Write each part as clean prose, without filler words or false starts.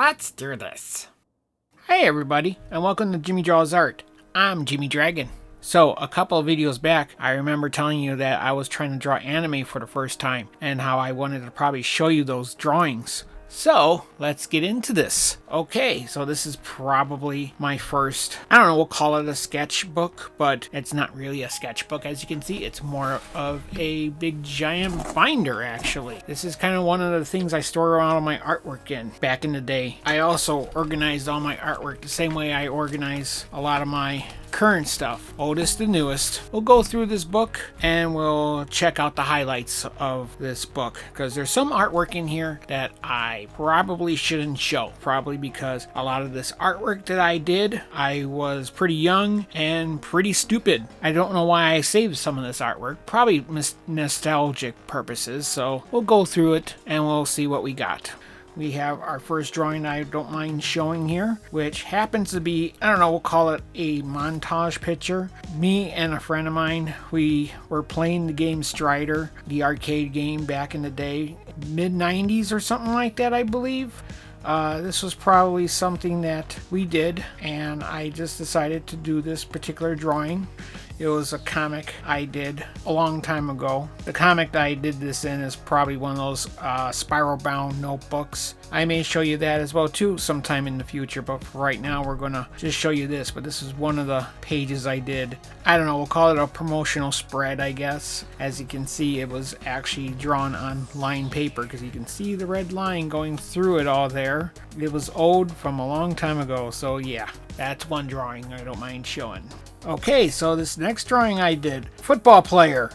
Let's do this. Hey everybody, and welcome to Jimmy Draws Art. I'm Jimmy Dragon. So, a couple of videos back, I remember telling you that I was trying to draw anime for the first time, and how I wanted to probably show you those drawings. So, let's get into this. Okay, so this is probably my first, I don't know, we'll call it a sketchbook, but it's not really a sketchbook. As you can see, it's more of a big giant binder, actually. This is kind of one of the things I store all of my artwork in back in the day. I also organized all my artwork the same way I organize a lot of my current stuff, oldest to newest. We'll go through this book and we'll check out the highlights of this book, because there's some artwork in here that I probably shouldn't show, probably because a lot of this artwork that I did, I was pretty young and pretty stupid. I don't know why I saved some of this artwork, probably nostalgic purposes, so we'll go through it and we'll see what we got. We have our first drawing I don't mind showing here, which happens to be, I don't know, we'll call it a montage picture. Me and a friend of mine, we were playing the game Strider, the arcade game back in the day, mid-90s or something like that, I believe. This was probably something that we did, and I just decided to do this particular drawing. It was a comic I did a long time ago. The comic that I did this in is probably one of those spiral bound notebooks. I may show you that as well too sometime in the future, but for right now we're gonna just show you this. But this is one of the pages I did. I don't know, we'll call it a promotional spread, I guess. As you can see, it was actually drawn on lined paper, because you can see the red line going through it all there. It was old from a long time ago, so yeah, that's one drawing I don't mind showing. Okay, so this next drawing I did, football player.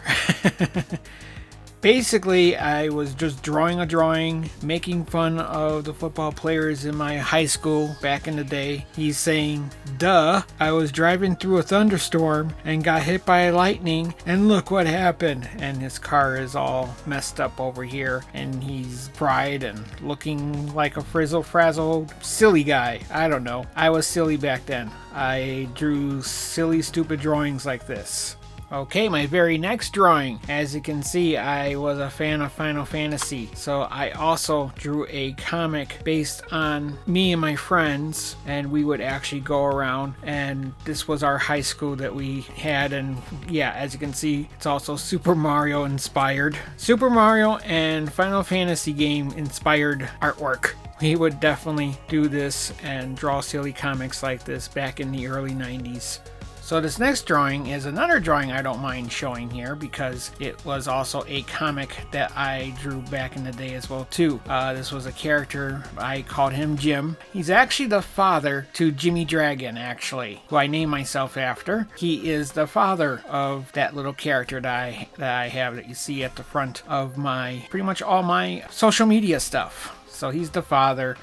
Basically, I was just drawing a drawing, making fun of the football players in my high school back in the day. He's saying, duh, I was driving through a thunderstorm and got hit by lightning, and look what happened. And his car is all messed up over here, and he's fried and looking like a frizzle-frazzled silly guy. I don't know. I was silly back then. I drew silly, stupid drawings like this. Okay, my very next drawing. As you can see, I was a fan of Final Fantasy, so I also drew a comic based on me and my friends, and we would actually go around, and this was our high school that we had, and yeah, as you can see, it's also Super Mario inspired. Super Mario and Final Fantasy game inspired artwork. We would definitely do this and draw silly comics like this back in the early 90s. So this next drawing is another drawing I don't mind showing here, because it was also a comic that I drew back in the day as well too. This was a character, I called him Jim. He's actually the father to Jimmy Dragon, actually, who I named myself after. He is the father of that little character that I have that you see at the front of my, pretty much all my social media stuff. So he's the father.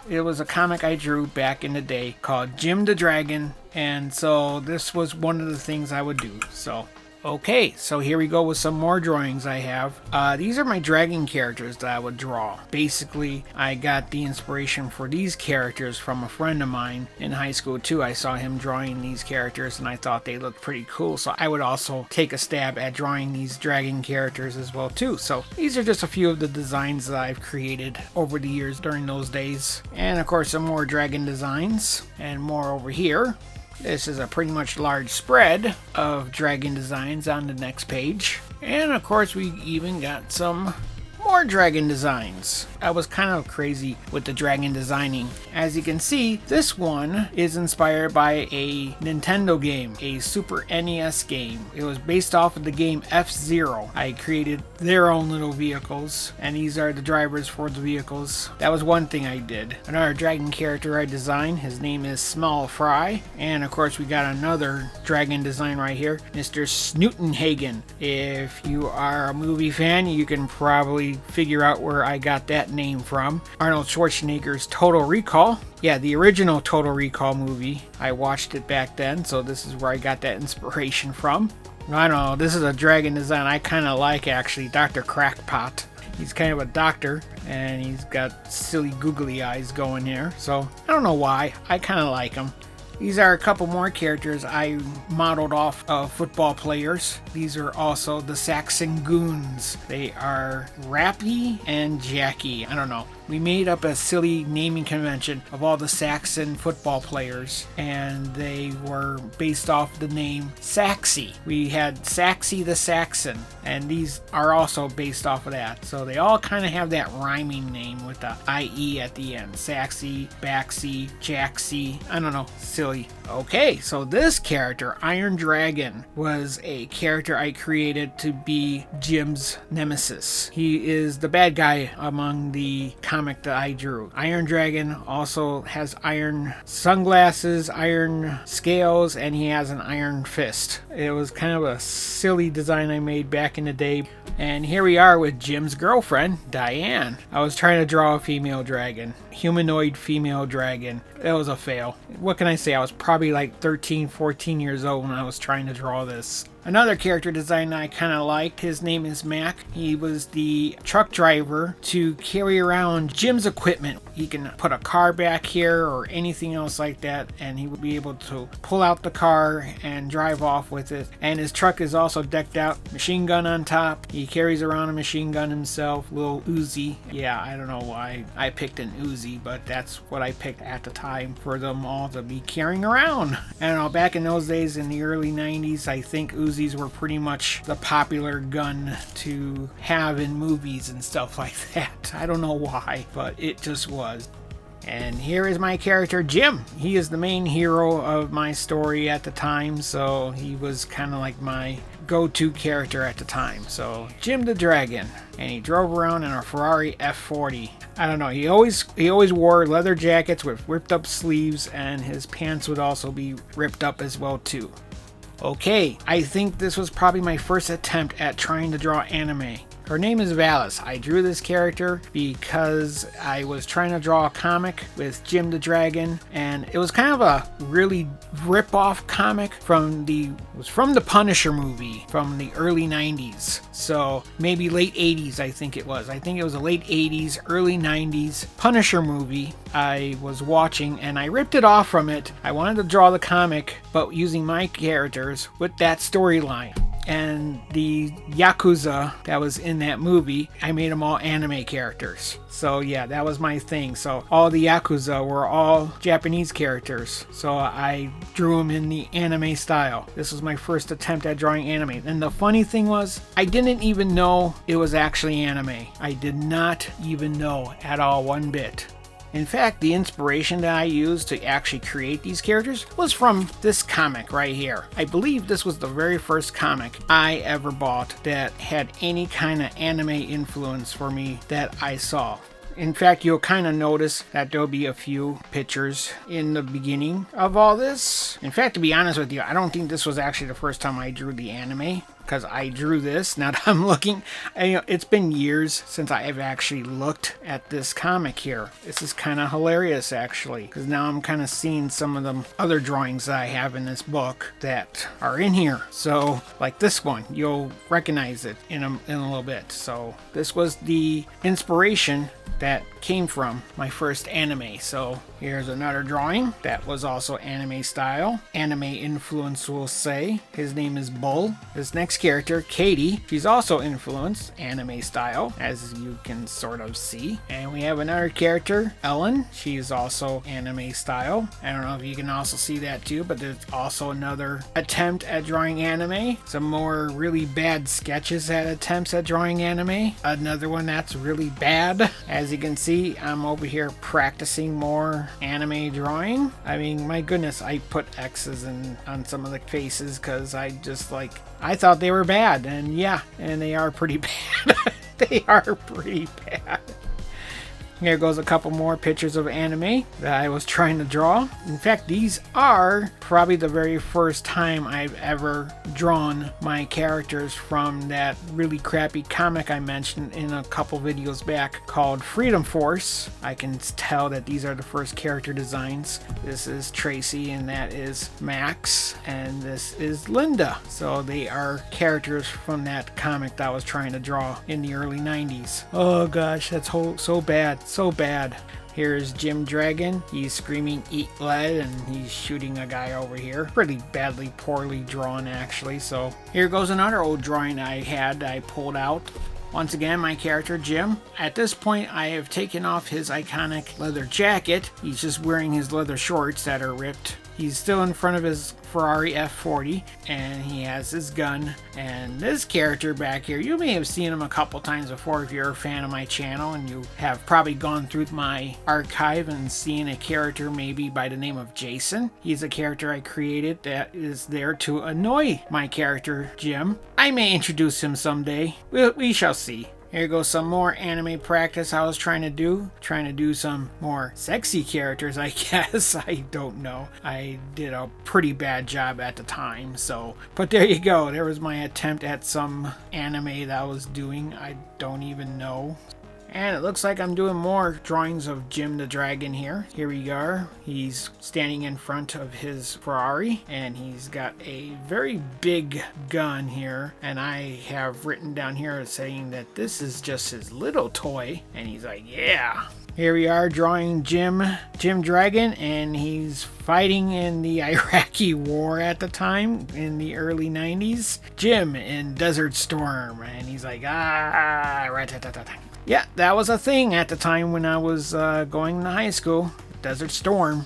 It was a comic I drew back in the day called Jim the Dragon, and so this was one of the things I would do. So, okay, so here we go with some more drawings I have. These are my dragon characters that I would draw. Basically, I got the inspiration for these characters from a friend of mine in high school too. I saw him drawing these characters and I thought they looked pretty cool, so I would also take a stab at drawing these dragon characters as well too. So these are just a few of the designs that I've created over the years during those days. And of course some more dragon designs and more over here. This is a pretty much large spread of dragon designs on the next page. And of course we even got some more dragon designs. I was kind of crazy with the dragon designing. As you can see, this one is inspired by a Nintendo game, a Super NES game. It was based off of the game F-Zero. I created their own little vehicles, and these are the drivers for the vehicles. That was one thing I did. Another dragon character I designed, his name is Small Fry. And of course we got another dragon design right here, Mr. Snootenhagen. If you are a movie fan, you can probably figure out where I got that name from. Arnold Schwarzenegger's Total Recall. Yeah, the original Total Recall movie. I watched it back then, so this is where I got that inspiration from. I don't know, this is a dragon design I kind of like, actually. Dr. Crackpot. He's kind of a doctor, and he's got silly googly eyes going here, so I don't know why. I kind of like him. These are a couple more characters I modeled off of football players. These are also the Saxon Goons. They are Rappy and Jackie. I don't know. we made up a silly naming convention of all the Saxon football players, and they were based off the name Saxy. We had Saxy the Saxon, and these are also based off of that. So they all kind of have that rhyming name with the IE at the end. Saxy, Baxy, Jaxy, I don't know, silly. Okay, so this character, Iron Dragon, was a character I created to be Jim's nemesis. He is the bad guy among the comic that I drew. Iron Dragon also has iron sunglasses, iron scales, and he has an iron fist. It was kind of a silly design I made back in the day. And here we are with Jim's girlfriend, Diane. I was trying to draw a female dragon, humanoid female dragon. That was a fail. What can I say? I was probably like 13, 14 years old when I was trying to draw this. Another character design I kind of liked, his name is Mac. He was the truck driver to carry around Jim's equipment. He can put a car back here or anything else like that, and he would be able to pull out the car and drive off with it. And his truck is also decked out, machine gun on top. He carries around a machine gun himself, little Uzi. Yeah, I don't know why I picked an Uzi, but that's what I picked at the time for them all to be carrying around. I don't know, back in those days in the early 90s, I think Uzis were pretty much the popular gun to have in movies and stuff like that. I don't know why, but it just was. And here is my character, Jim. He is the main hero of my story at the time, so he was kind of like my go-to character at the time. So Jim the Dragon, and he drove around in a Ferrari F40. I don't know, he always wore leather jackets with ripped up sleeves, and his pants would also be ripped up as well too. Okay, I think this was probably my first attempt at trying to draw anime. Her name is Valis. I drew this character because I was trying to draw a comic with Jim the Dragon, and it was kind of a really rip-off comic from the Punisher movie from the early 90s. So maybe late 80s, I think it was. I think it was a late 80s, early 90s Punisher movie I was watching, and I ripped it off from it. I wanted to draw the comic, but using my characters with that storyline. And the Yakuza that was in that movie, I made them all anime characters. So yeah, that was my thing. So all the Yakuza were all Japanese characters. So I drew them in the anime style. This was my first attempt at drawing anime. And the funny thing was, I didn't even know it was actually anime. I did not even know at all, one bit. In fact, the inspiration that I used to actually create these characters was from this comic right here. I believe this was the very first comic I ever bought that had any kind of anime influence for me that I saw. In fact, you'll kind of notice that there'll be a few pictures in the beginning of all this. In fact, to be honest with you, I don't think this was actually the first time I drew the anime, because I drew this. Now that I'm looking, it's been years since I have actually looked at this comic here. This is kind of hilarious, actually, because now I'm kind of seeing some of the other drawings that I have in this book that are in here. So, like this one, you'll recognize it in a little bit. So, this was the inspiration that came from my first anime. So here's another drawing that was also anime style. Anime influence, we'll say. His name is Bull. This next character, Katie, she's also influenced anime style, as you can sort of see. And we have another character, Ellen. She's also anime style. I don't know if you can also see that too, but there's also another attempt at drawing anime. Some more really bad sketches at attempts at drawing anime. Another one that's really bad. As you can see, I'm over here practicing more anime drawing. I mean, my goodness, I put X's on some of the faces because I thought they were bad, and yeah, and they are pretty bad. They are pretty bad. Here goes a couple more pictures of anime that I was trying to draw. In fact, these are probably the very first time I've ever drawn my characters from that really crappy comic I mentioned in a couple videos back called Freedom Force. I can tell that these are the first character designs. This is Tracy, and that is Max, and this is Linda. So they are characters from that comic that I was trying to draw in the early 90s. Oh gosh, that's so bad. So bad. Here's Jim Dragon. He's screaming "eat lead" and he's shooting a guy over here. Pretty badly, poorly drawn actually. So here goes another old drawing I pulled out. Once again, my character Jim. At this point, I have taken off his iconic leather jacket. He's just wearing his leather shorts that are ripped. He's still in front of his Ferrari F40, and he has his gun. And this character back here, you may have seen him a couple times before if you're a fan of my channel, and you have probably gone through my archive and seen a character maybe by the name of Jason. He's a character I created that is there to annoy my character Jim. I may introduce him someday. We shall see. Here goes some more anime practice I was trying to do some more sexy characters, I guess. I don't know. I did a pretty bad job at the time, so. But there you go. There was my attempt at some anime that I was doing. I don't even know. And it looks like I'm doing more drawings of Jim the Dragon here. Here we are. He's standing in front of his Ferrari, and he's got a very big gun here. And I have written down here saying that this is just his little toy. And he's like, yeah. Here we are drawing Jim Dragon, and he's fighting in the Iraqi war at the time in the early 90s. Jim in Desert Storm, and he's like, rat-tat-tat-tat. Yeah, that was a thing at the time when I was going to high school. Desert Storm.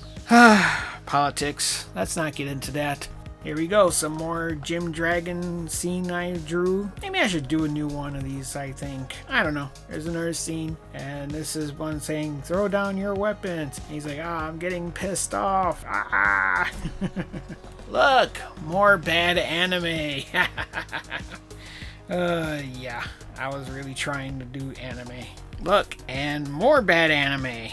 Politics. Let's not get into that. Here we go. Some more Jim Dragon scene I drew. Maybe I should do a new one of these, I think. I don't know. There's another scene. And this is one saying, throw down your weapons. And he's like, I'm getting pissed off. Look, more bad anime. Yeah, I was really trying to do anime. Look, and more bad anime.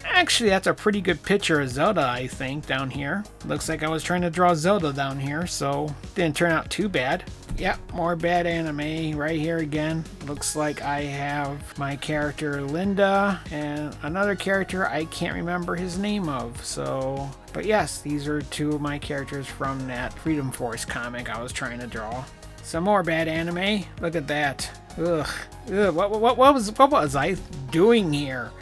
Actually, that's a pretty good picture of Zelda, I think, down here. Looks like I was trying to draw Zelda down here, so didn't turn out too bad. Yep, more bad anime right here again. Looks like I have my character Linda and another character I can't remember his name of, so. But yes, these are two of my characters from that Freedom Force comic I was trying to draw. Some more bad anime. Look at that. Ugh. What was I doing here?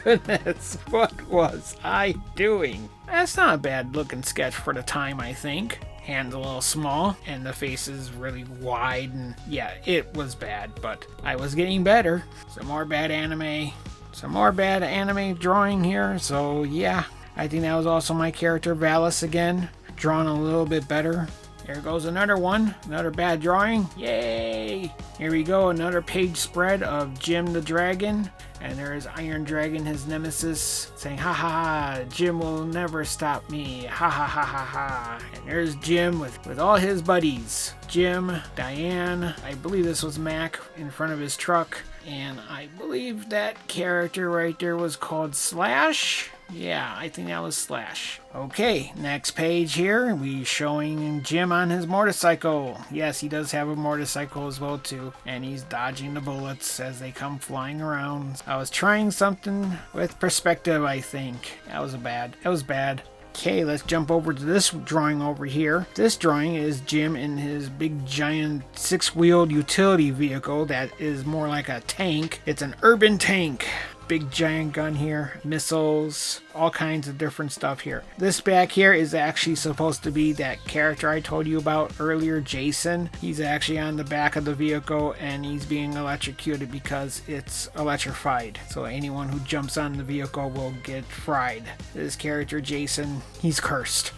Goodness, what was I doing? That's not a bad looking sketch for the time, I think. Hands a little small, and the face is really wide, and yeah, it was bad, but I was getting better. Some more bad anime. Some more bad anime drawing here, so yeah. I think that was also my character Valis again, drawn a little bit better. Here goes another one, another bad drawing. Yay! Here we go, another page spread of Jim the Dragon. And there's Iron Dragon, his nemesis, saying, ha ha ha, Jim will never stop me, ha ha ha ha ha. And there's Jim with all his buddies. Jim, Diane, I believe this was Mac in front of his truck. And I believe that character right there was called Slash. Yeah, I think that was Slash. Okay, next page here, we showing Jim on his motorcycle. Yes, he does have a motorcycle as well too, and he's dodging the bullets as they come flying around. I was trying something with perspective, I think. That was bad. Okay, let's jump over to this drawing over here. This drawing is Jim in his big giant six-wheeled utility vehicle that is more like a tank. It's an urban tank. Big giant gun here, missiles, all kinds of different stuff here. This back here is actually supposed to be that character I told you about earlier, Jason. He's actually on the back of the vehicle and he's being electrocuted because it's electrified. So anyone who jumps on the vehicle will get fried. This character, Jason, he's cursed.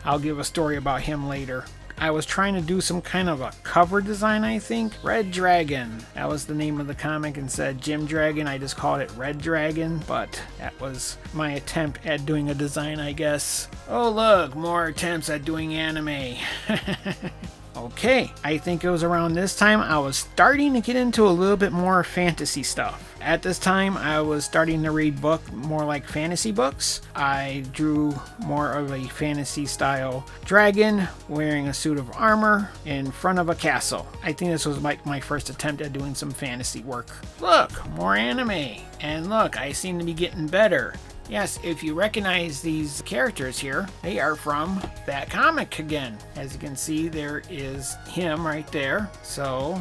I'll give a story about him later. I was trying to do some kind of a cover design, I think. Red Dragon. That was the name of the comic. Instead of Jim Dragon, I just called it Red Dragon. But that was my attempt at doing a design, I guess. Oh look, more attempts at doing anime. Okay, I think it was around this time I was starting to get into a little bit more fantasy stuff. At this time, I was starting to read more like fantasy books. I drew more of a fantasy style dragon wearing a suit of armor in front of a castle. I think this was like my first attempt at doing some fantasy work. Look, more anime. And look, I seem to be getting better. Yes, if you recognize these characters here, they are from that comic again. As you can see, there is him right there. So,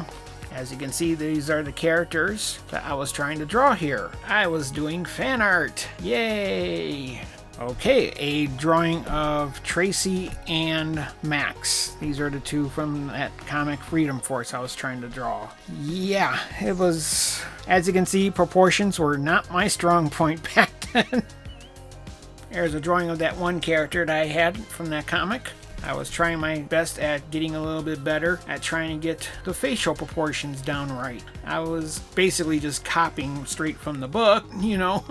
as you can see, these are the characters that I was trying to draw here. I was doing fan art. Yay! Okay, a drawing of Tracy and Max. These are the two from that comic Freedom Force I was trying to draw. Yeah, it was, as you can see, proportions were not my strong point back then. There's a drawing of that one character that I had from that comic. I was trying my best at getting a little bit better at trying to get the facial proportions down right. I was basically just copying straight from the book, you know.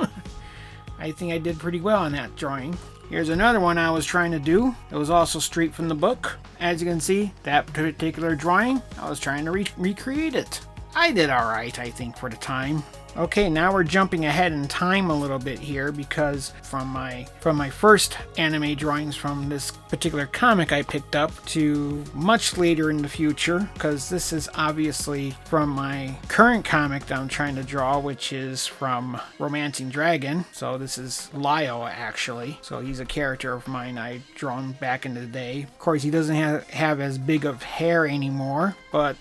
I think I did pretty well on that drawing. Here's another one I was trying to do. It was also straight from the book. As you can see, that particular drawing, I was trying to recreate it. I did alright, I think, for the time. Okay, now we're jumping ahead in time a little bit here because from my first anime drawings from this particular comic I picked up to much later in the future, because this is obviously from my current comic that I'm trying to draw, which is from Romancing Dragon. So this is Lyle, actually. So he's a character of mine I drawn back in the day. Of course, he doesn't have as big of hair anymore, but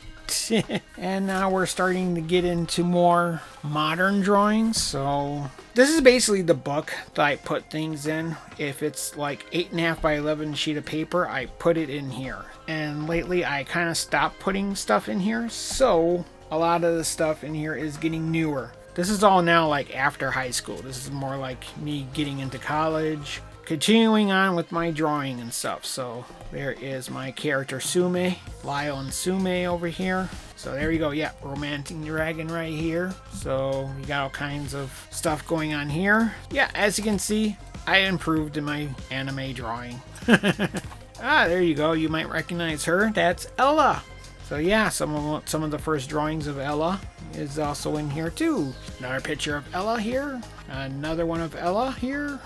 and now we're starting to get into more modern drawings. So this is basically the book that I put things in. If it's like 8.5 by 11 sheet of paper, I put it in here. And lately I kind of stopped putting stuff in here, so a lot of the stuff in here is getting newer. This is all now like after high school. This is more like me getting into college, continuing on with my drawing and stuff. So there is my character Sume, Lyle and Sume over here. So there you go. Yeah, Romancing Dragon right here. So we got all kinds of stuff going on here. Yeah, as you can see, I improved in my anime drawing. There you go. You might recognize her. That's Ella. So yeah, some of the first drawings of Ella is also in here too. Another picture of Ella here. Another one of Ella here.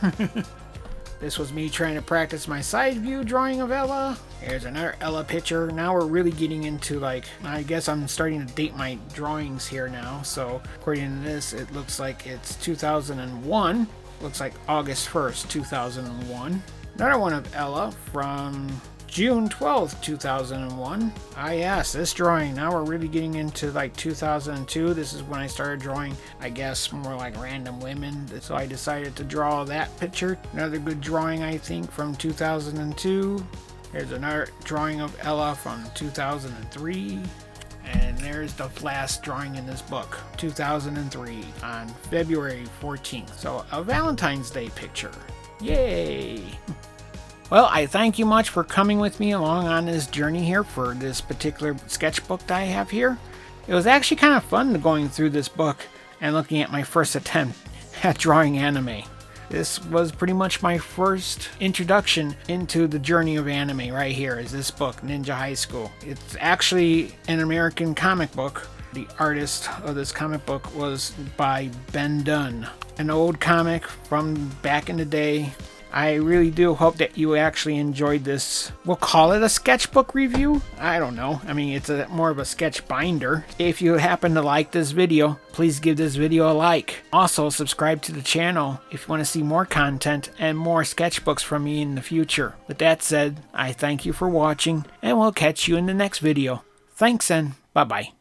This was me trying to practice my side view drawing of Ella. Here's another Ella picture. Now we're really getting into, like, I guess I'm starting to date my drawings here now. So according to this, it looks like it's 2001. Looks like August 1st, 2001. Another one of Ella from June 12th, 2001. Yes, this drawing. Now we're really getting into like 2002. This is when I started drawing, I guess, more like random women. So I decided to draw that picture. Another good drawing, I think, from 2002. Here's another drawing of Ella from 2003. And there's the last drawing in this book, 2003, on February 14th. So a Valentine's Day picture. Yay! Well, I thank you much for coming with me along on this journey here for this particular sketchbook that I have here. It was actually kind of fun going through this book and looking at my first attempt at drawing anime. This was pretty much my first introduction into the journey of anime right here, is this book, Ninja High School. It's actually an American comic book. The artist of this comic book was by Ben Dunn, an old comic from back in the day. I really do hope that you actually enjoyed this. We'll call it a sketchbook review. I don't know. I mean, it's more of a sketch binder. If you happen to like this video, please give this video a like. Also, subscribe to the channel if you want to see more content and more sketchbooks from me in the future. With that said, I thank you for watching, and we'll catch you in the next video. Thanks, and bye-bye.